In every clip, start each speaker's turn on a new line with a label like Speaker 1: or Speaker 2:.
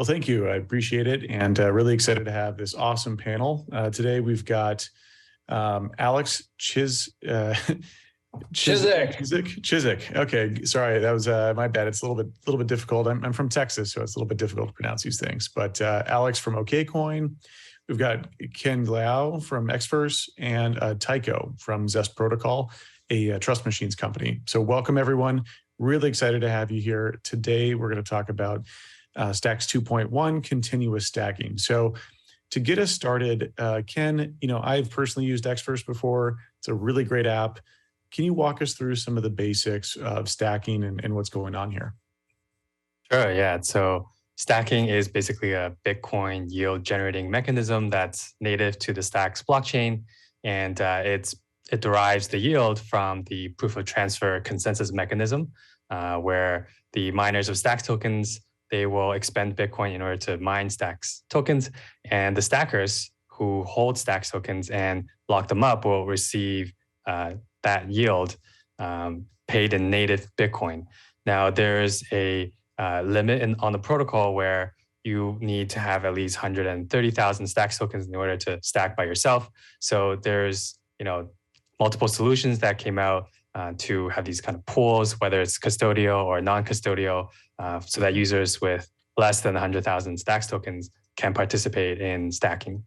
Speaker 1: Well, thank you. I appreciate it, and really excited to have this awesome panel. Today we've got Alex Chizhik. Okay, sorry, that was my bad. It's a little bit difficult. I'm from Texas, so it's a little bit difficult to pronounce these things. But Alex from OKCoin, we've got Liao from Xverse, and Tycho from Zest Protocol, a trust machines company. So welcome everyone. Really excited to have you here today. We're going to talk about Stacks 2.1 continuous stacking. So to get us started, Ken, I've personally used Xverse before. It's a really great app. Can you walk us through some of the basics of stacking and what's going on here?
Speaker 2: Sure, yeah. So stacking is basically a Bitcoin yield generating mechanism that's native to the Stacks blockchain. And it derives the yield from the proof of transfer consensus mechanism, where the miners of Stacks tokens, they will expend Bitcoin in order to mine Stacks tokens. And the stackers who hold Stacks tokens and lock them up will receive that yield paid in native Bitcoin. Now, there's a limit on the protocol where you need to have at least 130,000 Stacks tokens in order to stack by yourself. So there's multiple solutions that came out to have these kind of pools, whether it's custodial or non-custodial, so that users with less than 100,000 Stacks tokens can participate in stacking.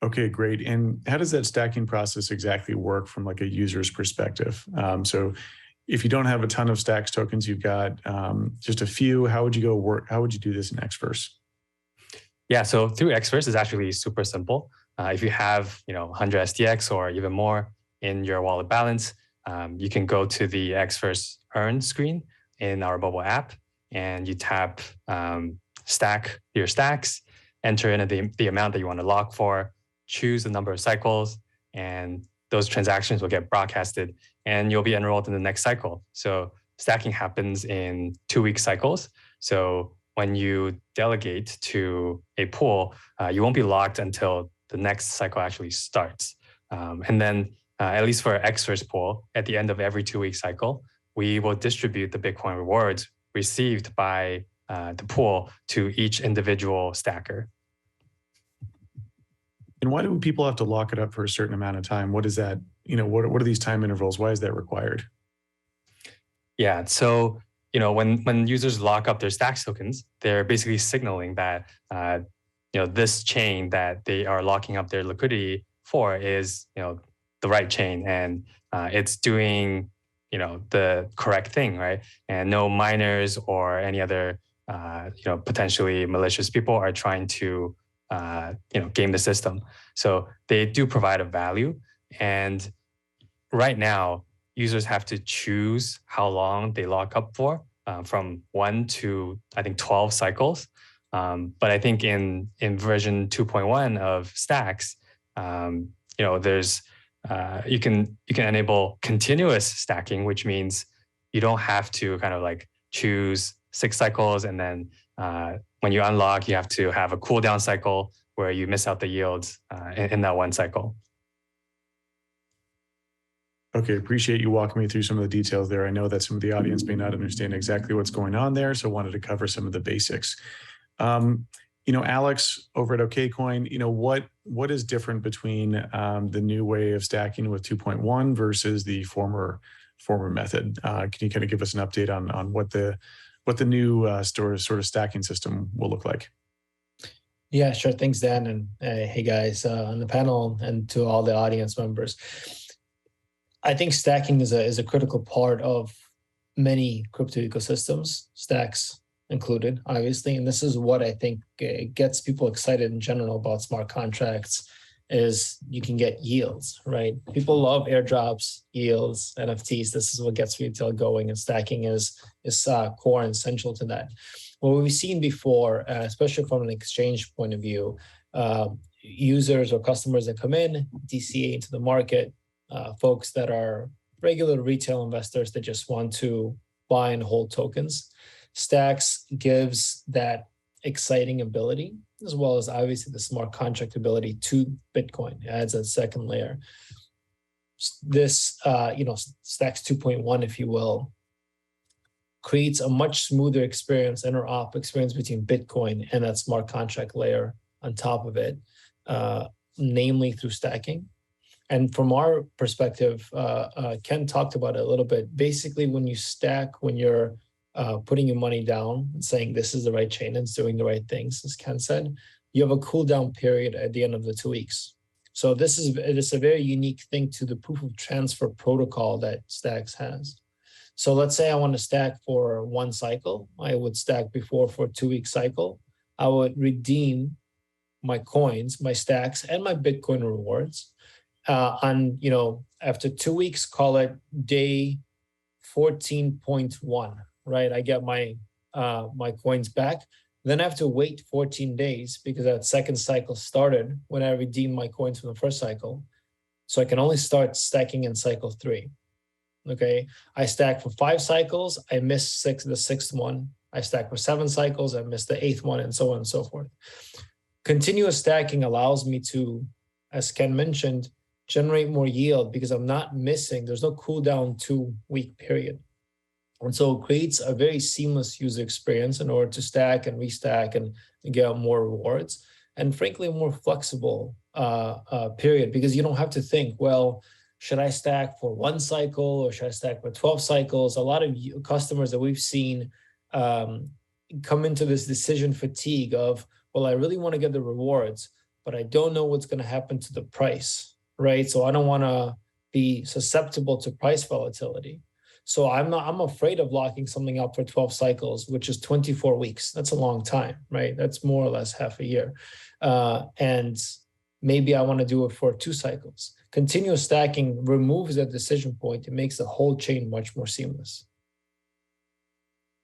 Speaker 1: Okay, great. And how does that stacking process exactly work from like a user's perspective? So if you don't have a ton of Stacks tokens, you've got just a few, how would you go work? How would you do this in Xverse?
Speaker 2: Yeah, so through Xverse is actually super simple. If you have 100 SDX or even more in your wallet balance, you can go to the Xverse Earn screen in our mobile app, and you tap stack your stacks, enter in the amount that you want to lock for, choose the number of cycles, and those transactions will get broadcasted, and you'll be enrolled in the next cycle. So stacking happens in 2-week cycles. So when you delegate to a pool, you won't be locked until the next cycle actually starts. And then, at least for Xverse pool, at the end of every 2-week cycle, we will distribute the Bitcoin rewards received by the pool to each individual stacker.
Speaker 1: And why do people have to lock it up for a certain amount of time? What is that? What are these time intervals? Why is that required?
Speaker 2: Yeah, so when users lock up their Stacks tokens, they're basically signaling that this chain that they are locking up their liquidity for is the right chain, and it's doing the correct thing, right? And no miners or any other potentially malicious people are trying to game the system. So they do provide a value, and right now users have to choose how long they lock up for, from 1 to I think 12 cycles. But I think in version 2.1 of Stacks, there's you can enable continuous stacking, which means you don't have to kind of like choose 6 cycles and then when you unlock, you have to have a cooldown cycle where you miss out the yields in that one cycle.
Speaker 1: Okay, appreciate you walking me through some of the details there. I know that some of the audience may not understand exactly what's going on there, so wanted to cover some of the basics. Alex over at OKCoin, what is different between the new way of stacking with 2.1 versus the former method? Can you kind of give us an update on what the new sort of stacking system will look like?
Speaker 3: Yeah, sure. Thanks, Dan, and hey guys on the panel, and to all the audience members. I think stacking is a critical part of many crypto ecosystems, Stacks included, obviously. And this is what I think gets people excited in general about smart contracts, is you can get yields, right? People love airdrops, yields, NFTs. This is what gets retail going, and stacking is core and essential to that. What we've seen before, especially from an exchange point of view, users or customers that come in, DCA into the market, folks that are regular retail investors that just want to buy and hold tokens. Stacks gives that exciting ability, as well as obviously the smart contract ability to Bitcoin. It adds a second layer. This, Stacks 2.1, if you will, creates a much smoother experience, interop experience between Bitcoin and that smart contract layer on top of it, namely through stacking. And from our perspective, Ken talked about it a little bit. Basically, when you stack, when you're putting your money down and saying this is the right chain and it's doing the right things, as Ken said, you have a cool down period at the end of the 2 weeks. So it is a very unique thing to the proof of transfer protocol that Stacks has. So let's say I want to stack for 1 cycle. I would stack before for a 2-week cycle. I would redeem my coins, my stacks, and my Bitcoin rewards on, after 2 weeks, call it day 14.1, right? I get my coins back. Then I have to wait 14 days because that second cycle started when I redeemed my coins from the first cycle. So I can only start stacking in cycle 3. Okay. I stack for 5 cycles. I missed the 6th one. I stack for 7 cycles. I missed the 8th one, and so on and so forth. Continuous stacking allows me to, as Ken mentioned, generate more yield because I'm not missing. There's no cooldown 2-week period. And so it creates a very seamless user experience in order to stack and restack and get more rewards. And frankly, a more flexible period, because you don't have to think, well, should I stack for 1 cycle or should I stack for 12 cycles? A lot of customers that we've seen come into this decision fatigue of, well, I really want to get the rewards, but I don't know what's going to happen to the price, right? So I don't want to be susceptible to price volatility. So I'm afraid of locking something up for 12 cycles, which is 24 weeks. That's a long time, right? That's more or less half a year. And maybe I want to do it for 2 cycles. Continuous stacking removes that decision point. It makes the whole chain much more seamless.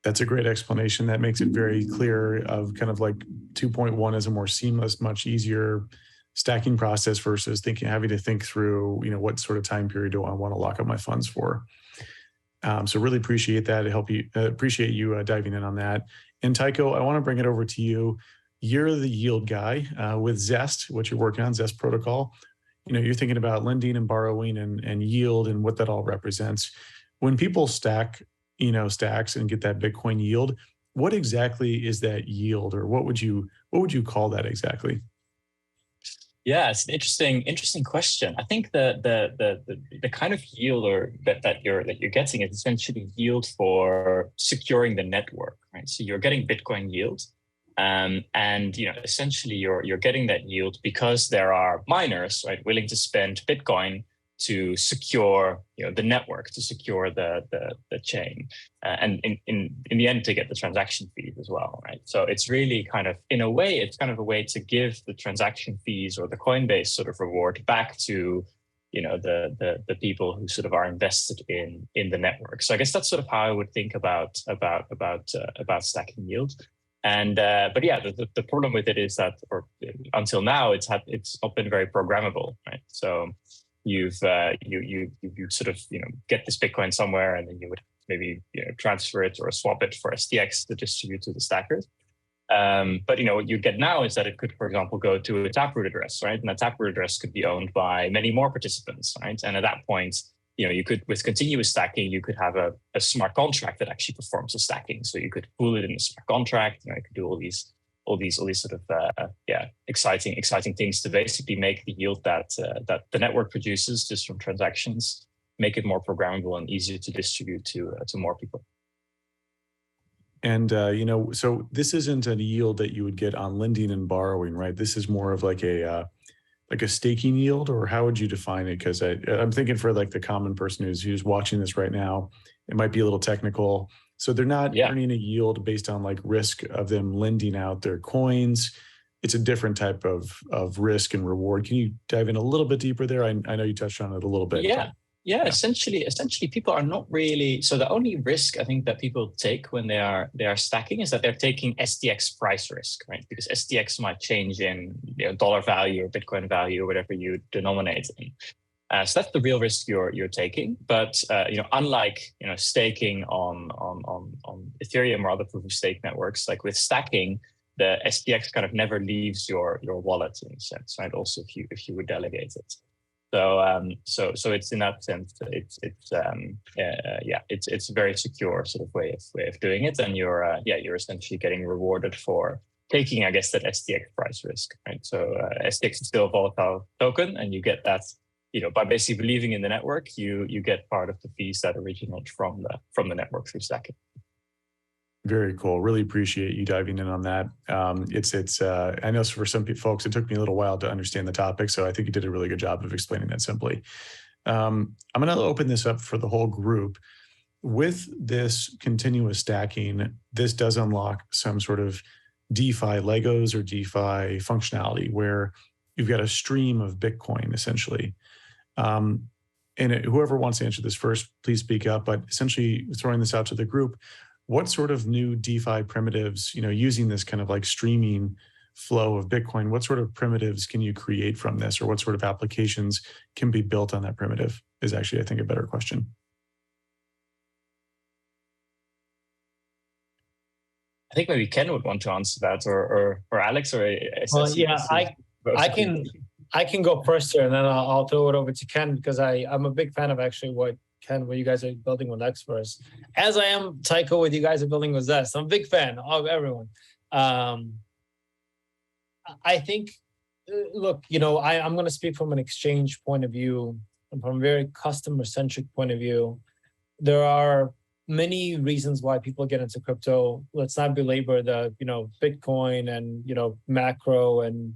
Speaker 1: That's a great explanation. That makes it very clear of kind of like 2.1 is a more seamless, much easier stacking process versus having to think through, what sort of time period do I want to lock up my funds for? So really appreciate that. Appreciate you diving in on that. And Tycho, I want to bring it over to you. You're the yield guy with Zest, what you're working on, Zest protocol. You're thinking about lending and borrowing and yield and what that all represents. When people stack, stacks and get that Bitcoin yield, what exactly is that yield, or what would you call that exactly?
Speaker 4: Yeah, it's an interesting question. I think the kind of yield that you're getting is essentially yield for securing the network, right? So you're getting Bitcoin yield, and essentially you're getting that yield because there are miners, right, willing to spend Bitcoin to secure the network, to secure the chain, and in the end to get the transaction fees as well, right? So it's really kind of, in a way, it's kind of a way to give the transaction fees or the Coinbase sort of reward back to the people who sort of are invested in the network. So I guess that's sort of how I would think about stacking yield. And but yeah, the problem with it is that, or until now, it's not been very programmable, right? So you sort of get this Bitcoin somewhere, and then you would maybe transfer it or swap it for STX to distribute to the stackers. But what you get now is that it could, for example, go to a taproot address, right? And that taproot address could be owned by many more participants, right? And at that point, you could, with continuous stacking, you could have a smart contract that actually performs the stacking. So you could pool it in a smart contract. You could do all these sort of exciting things to basically make the yield that the network produces just from transactions, make it more programmable and easier to distribute to more people.
Speaker 1: And so this isn't a yield that you would get on lending and borrowing, right? This is more of like a staking yield, or how would you define it? Because I'm thinking for like the common person who's watching this right now, it might be a little technical. So they're not earning a yield based on like risk of them lending out their coins. It's a different type of risk and reward. Can you dive in a little bit deeper there? I know you touched on it a little bit.
Speaker 4: Yeah. Essentially, people are not really. So the only risk I think that people take when they are stacking is that they're taking STX price risk, right? Because STX might change in dollar value or Bitcoin value or whatever you denominate it in. So that's the real risk you're taking. But unlike staking on Ethereum or other proof of stake networks, like with stacking, the STX kind of never leaves your wallet in a sense, right? Also, if you would delegate it. So it's in that sense, it's a very secure sort of way of doing it, and you're essentially getting rewarded for taking, I guess, that STX price risk, right? So STX is still a volatile token, and you get that, by basically believing in the network, you get part of the fees that originate from the network through stacking.
Speaker 1: Very cool. Really appreciate you diving in on that. I know for some folks, it took me a little while to understand the topic, so I think you did a really good job of explaining that simply. I'm going to open this up for the whole group. With this continuous stacking, this does unlock some sort of DeFi Legos or DeFi functionality where you've got a stream of Bitcoin essentially. And whoever wants to answer this first, please speak up. But essentially, throwing this out to the group, what sort of new DeFi primitives, using this kind of like streaming flow of Bitcoin, what sort of primitives can you create from this, or what sort of applications can be built on that primitive is actually, I think, a better question.
Speaker 4: I think maybe Ken would want to answer that, or Alex, or
Speaker 3: well, yeah, I can go first here, and then I'll throw it over to Ken, because I'm a big fan of actually what you guys are building with Xverse, as I am Tycho, what you guys are building with Zest. I'm a big fan of everyone. I think, look, I'm going to speak from an exchange point of view, and from a very customer-centric point of view. There are many reasons why people get into crypto. Let's not belabor the, Bitcoin and, macro and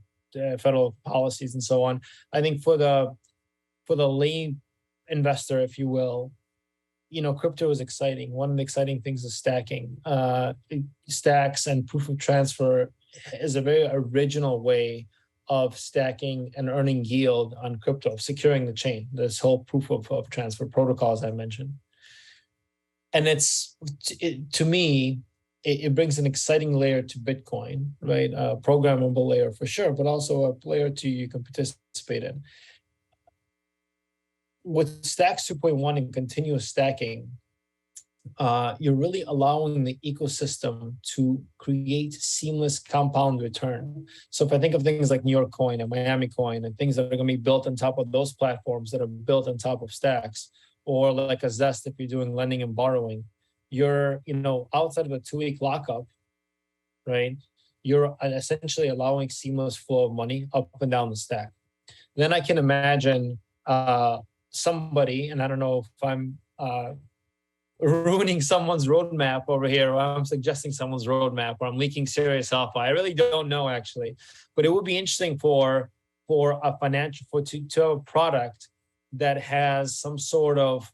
Speaker 3: federal policies and so on. I think for the lay investor, if you will, crypto is exciting. One of the exciting things is stacking. Stacks and proof of transfer is a very original way of stacking and earning yield on crypto, of securing the chain, this whole proof of transfer protocols I mentioned. And to me, it brings an exciting layer to Bitcoin, right? A programmable layer for sure, but also a layer you can participate in. With Stacks 2.1 and continuous stacking, you're really allowing the ecosystem to create seamless compound return. So if I think of things like New York Coin and Miami Coin and things that are going to be built on top of those platforms that are built on top of Stacks, or like a Zest if you're doing lending and borrowing, you're, outside of a 2-week lockup, right? You're essentially allowing seamless flow of money up and down the stack. Then I can imagine somebody, and I don't know if I'm ruining someone's roadmap over here, or I'm suggesting someone's roadmap, or I'm leaking serious alpha. I really don't know, actually. But it would be interesting for a to have a product that has some sort of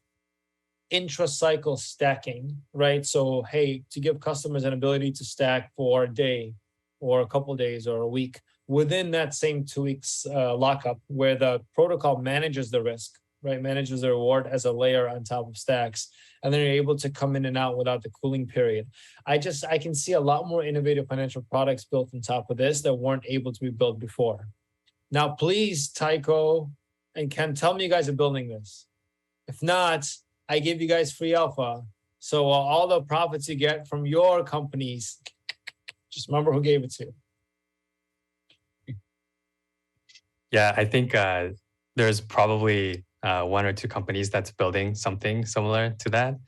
Speaker 3: intra-cycle stacking, right? So, hey, to give customers an ability to stack for a day or a couple of days or a week within that same 2 weeks lockup, where the protocol manages the risk, right? Manages the reward as a layer on top of Stacks. And then you're able to come in and out without the cooling period. I can see a lot more innovative financial products built on top of this that weren't able to be built before. Now, please, Tycho and Ken, tell me you guys are building this. If not, I give you guys free alpha. So all the profits you get from your companies, just remember who gave it to you.
Speaker 2: Yeah, I think there's probably 1 or 2 companies that's building something similar to that.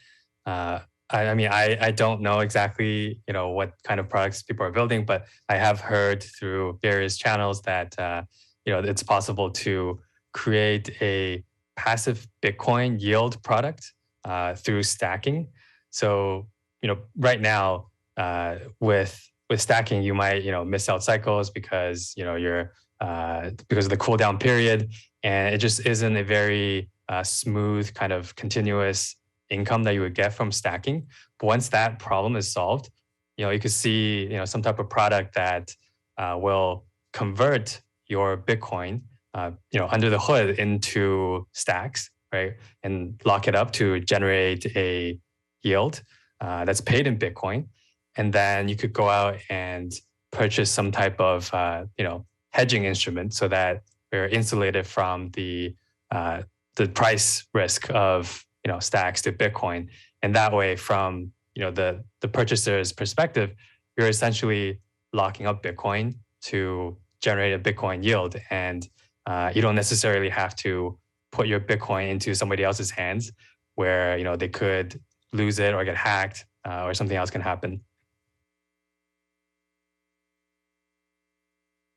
Speaker 2: I don't know exactly, what kind of products people are building, but I have heard through various channels that, it's possible to create a passive Bitcoin yield product through stacking. So, right now with stacking, you might, miss out cycles because, you're because of the cooldown period, and it just isn't a very smooth kind of continuous income that you would get from stacking. But once that problem is solved, you could see, some type of product that will convert your Bitcoin, under the hood into stacks, right? And lock it up to generate a yield that's paid in Bitcoin. And then you could go out and purchase some type of, hedging instrument so that we're insulated from the price risk of, stacks to Bitcoin. And that way, from, the purchaser's perspective, you're essentially locking up Bitcoin to generate a Bitcoin yield. And you don't necessarily have to put your Bitcoin into somebody else's hands where, they could lose it or get hacked or something else can happen.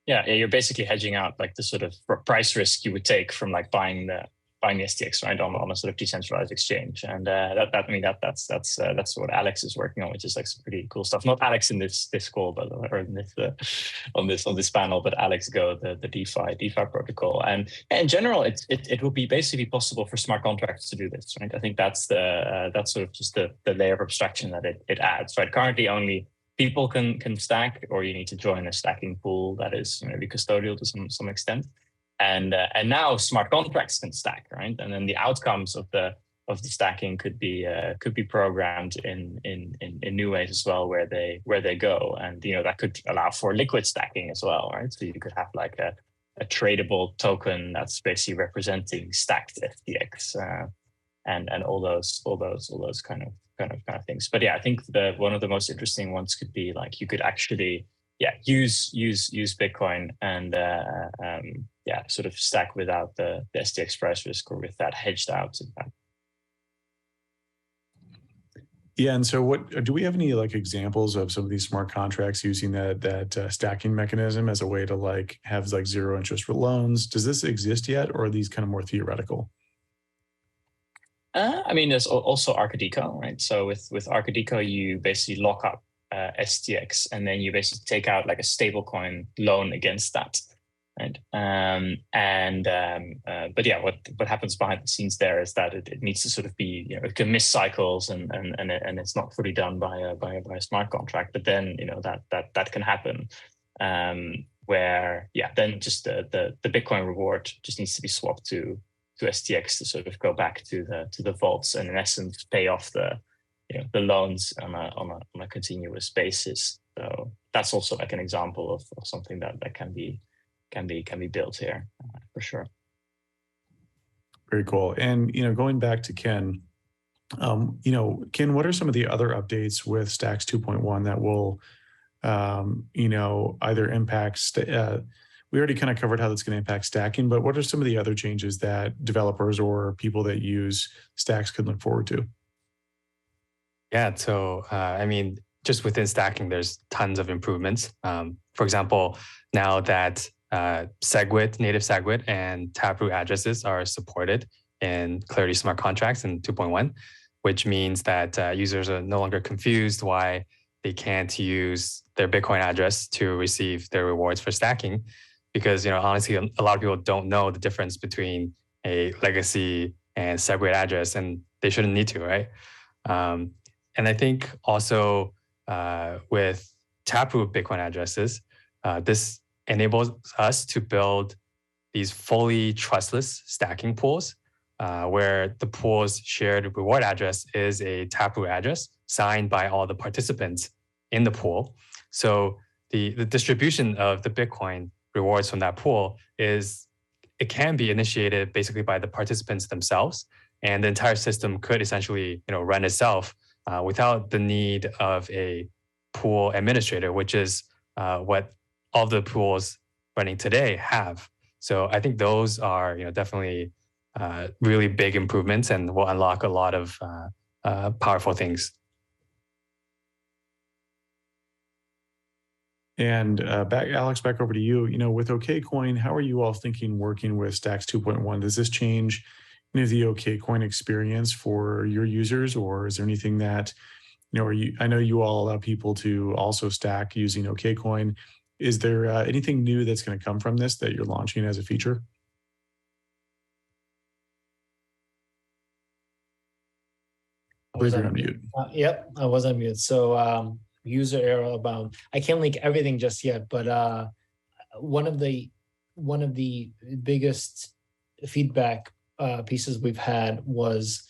Speaker 4: Yeah, you're basically hedging out like the sort of price risk you would take from like buying the STX, right, on a sort of decentralized exchange. And that's what Alex is working on, which is like some pretty cool stuff. Not Alex in this call, but or in this on this panel, but Alex Go, the DeFi protocol. And in general, it will be basically possible for smart contracts to do this, right? I think that's sort of just the layer of abstraction that it adds, right? Currently, only people can stack, or you need to join a stacking pool that is maybe custodial to some extent. And now smart contracts can stack, right? And then the outcomes of the stacking could be programmed in new ways as well, where they go, and that could allow for liquid stacking as well, right? So you could have like a tradable token that's basically representing stacked FTX, and all those kind of things. But yeah, I think one of the most interesting ones could be like you could actually use Bitcoin and sort of stack without the STX price risk, or with that hedged out impact.
Speaker 1: Yeah, and so what do we have any like examples of some of these smart contracts using that stacking mechanism as a way to like have like zero interest for loans? Does this exist yet, or are these kind of more theoretical?
Speaker 4: There's also Arcadico, right? So with Arcadico, you basically lock up STX, and then you basically take out like a stablecoin loan against that, right? But yeah, what happens behind the scenes there is that it needs to sort of be, it can miss cycles, and it's not fully done by a smart contract. But then that can happen, where then just the Bitcoin reward just needs to be swapped to STX to sort of go back to the vaults, and in essence pay off the loans on a continuous basis. So that's also like an example of something that can be built here, for sure.
Speaker 1: Very cool. And going back to Ken, Ken, what are some of the other updates with Stacks 2.1 that will either impact we already kind of covered how that's going to impact stacking, but what are some of the other changes that developers or people that use Stacks could look forward to?
Speaker 2: Yeah, so just within stacking, there's tons of improvements. For example, now that SegWit, native SegWit, and Taproot addresses are supported in Clarity smart contracts in 2.1, which means that users are no longer confused why they can't use their Bitcoin address to receive their rewards for stacking. Because honestly, a lot of people don't know the difference between a legacy and SegWit address, and they shouldn't need to, right? And I think also with Taproot Bitcoin addresses, this enables us to build these fully trustless stacking pools, where the pool's shared reward address is a Taproot address signed by all the participants in the pool. So the distribution of the Bitcoin rewards from that pool it can be initiated basically by the participants themselves, and the entire system could essentially run itself without the need of a pool administrator, which is what all the pools running today have. So I think those are definitely really big improvements, and will unlock a lot of powerful things.
Speaker 1: And Alex, back over to you. With OKCoin, how are you all thinking working with Stacks 2.1? Does this change the OKCoin experience for your users, or is there anything that I know you all allow people to also stack using OKCoin. Is there anything new that's going to come from this that you're launching as a feature? Please be on mute.
Speaker 3: Yep, I was on mute. So user error abound. I can't link everything just yet, but one of the biggest feedback pieces we've had was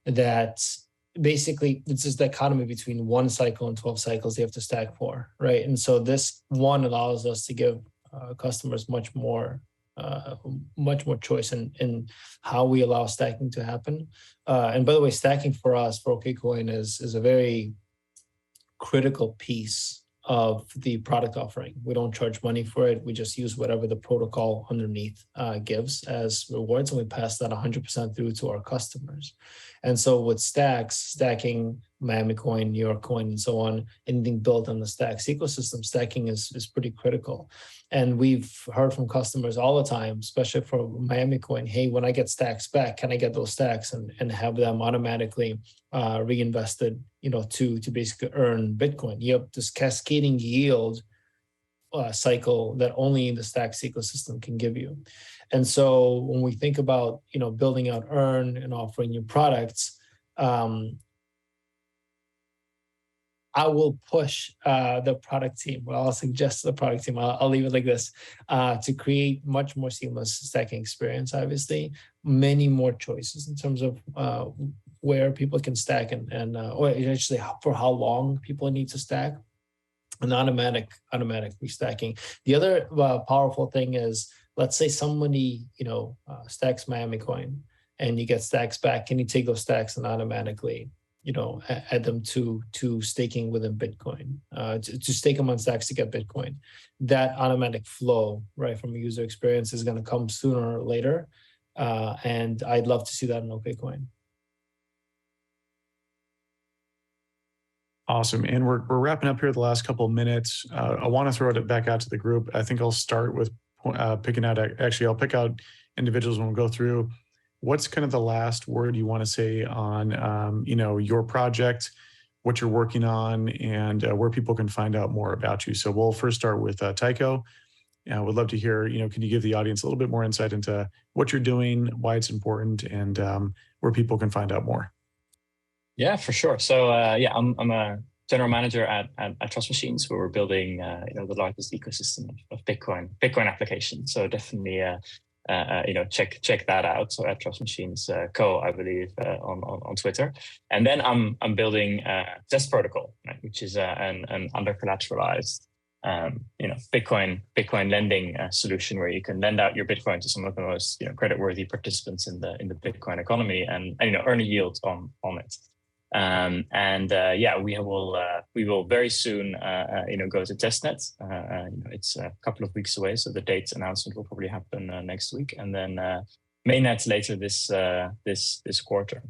Speaker 3: that basically it's this dichotomy between 1 cycle and 12 cycles they have to stack for, right? And so this one allows us to give customers much more choice in how we allow stacking to happen. And by the way, stacking for us, for OKCoin, is a very critical piece of the product offering. We don't charge money for it. We just use whatever the protocol underneath gives as rewards, and we pass that 100% through to our customers. And so with Stacks, stacking Miami Coin, New York Coin, and so on, anything built on the Stacks ecosystem, stacking is pretty critical. And we've heard from customers all the time, especially for Miami Coin, hey, when I get Stacks back, can I get those Stacks and have them automatically reinvested, to basically earn Bitcoin? You have this cascading yield cycle that only the Stacks ecosystem can give you. And so when we think about, building out Earn and offering new products, I will push the product team. Well, I'll suggest to the product team, I'll leave it like this, to create much more seamless stacking experience, obviously, many more choices in terms of where people can stack and or actually for how long people need to stack, and automatic restacking. The other powerful thing is, let's say somebody, stacks Miami Coin and you get Stacks back, can you take those Stacks and automatically add them to staking within Bitcoin, to stake them on Stacks to get Bitcoin? That automatic flow, right, from a user experience is going to come sooner or later. And I'd love to see that in OKCoin.
Speaker 1: Awesome. And we're wrapping up here the last couple of minutes. I want to throw it back out to the group. I think I'll start with picking out, actually, I'll pick out individuals when we go through. What's kind of the last word you want to say on, your project, what you're working on, and where people can find out more about you? So we'll first start with Tycho. I would love to hear, can you give the audience a little bit more insight into what you're doing, why it's important, and where people can find out more?
Speaker 4: Yeah, for sure. So I'm a general manager at Trust Machines, where we're building the largest ecosystem of Bitcoin applications. So definitely check that out. So at Trust Machines Co, I believe, on Twitter. And then I'm building Zest protocol, right, which is an under collateralized Bitcoin lending solution where you can lend out your Bitcoin to some of the most creditworthy participants in the Bitcoin economy and earn a yield on it. We will very soon go to testnet. It's a couple of weeks away, so the date announcement will probably happen next week, and then mainnet later this quarter.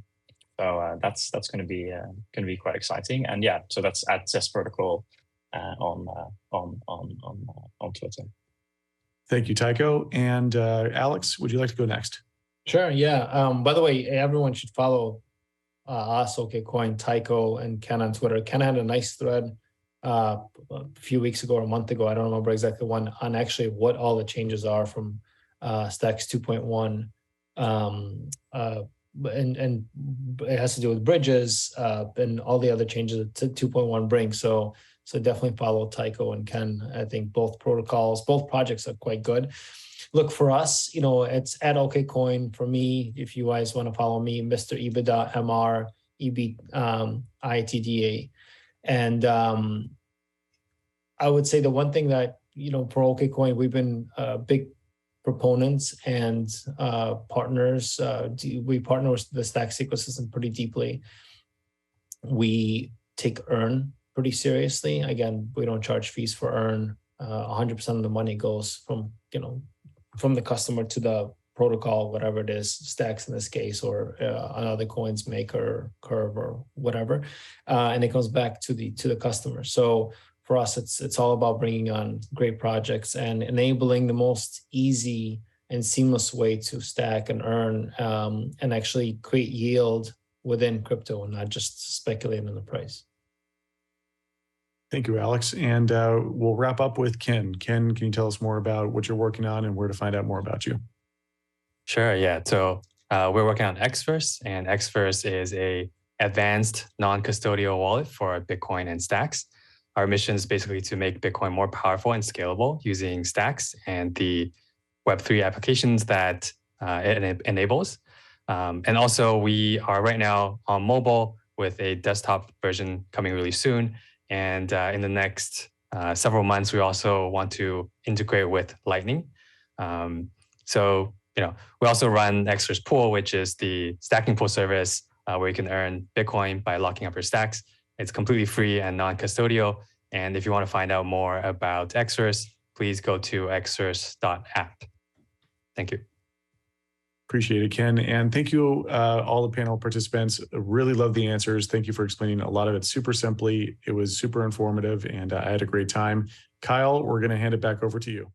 Speaker 4: So that's going to be quite exciting. And so that's at Zest protocol on Twitter.
Speaker 1: Thank you, Tycho. And Alex, would you like to go next?
Speaker 3: Sure. Yeah. By the way, everyone should follow us, OKCoin, Tycho, and Ken on Twitter. Ken had a nice thread a few weweeks ago or a month ago, I don't remember exactly when, on actually what all the changes are from Stacks 2.1. And it has to do with bridges and all the other changes that 2.1 brings. So definitely follow Tycho and Ken. I think both projects are quite good. Look, for us, it's at OKCoin. For me, if you guys want to follow me, Mr. EBITDA, MR, ITDA. And I would say the one thing that, for OKCoin, we've been big proponents and partners. We partner with the Stacks ecosystem pretty deeply. We take Earn pretty seriously. Again, we don't charge fees for Earn. 100% of the money goes from the customer to the protocol, whatever it is, Stacks in this case, or another coins maker, Curve, or whatever, and it goes back to the customer. So for us, it's all about bringing on great projects and enabling the most easy and seamless way to stack and earn, and actually create yield within crypto and not just speculate on the price.
Speaker 1: Thank you, Alex. And we'll wrap up with Ken. Ken, can you tell us more about what you're working on and where to find out more about you?
Speaker 2: Sure, yeah. So we're working on Xverse, and Xverse is a advanced non-custodial wallet for Bitcoin and Stacks. Our mission is basically to make Bitcoin more powerful and scalable using Stacks and the Web3 applications that it enables. And also, we are right now on mobile with a desktop version coming really soon. And in the next several months, we also want to integrate with Lightning. We also run Xverse Pool, which is the stacking pool service where you can earn Bitcoin by locking up your stacks. It's completely free and non-custodial. And if you want to find out more about Xverse, please go to xverse.app. Thank you.
Speaker 1: Appreciate it, Ken. And thank you, all the panel participants. I really love the answers. Thank you for explaining a lot of it super simply. It was super informative, and I had a great time. Kyle, we're going to hand it back over to you.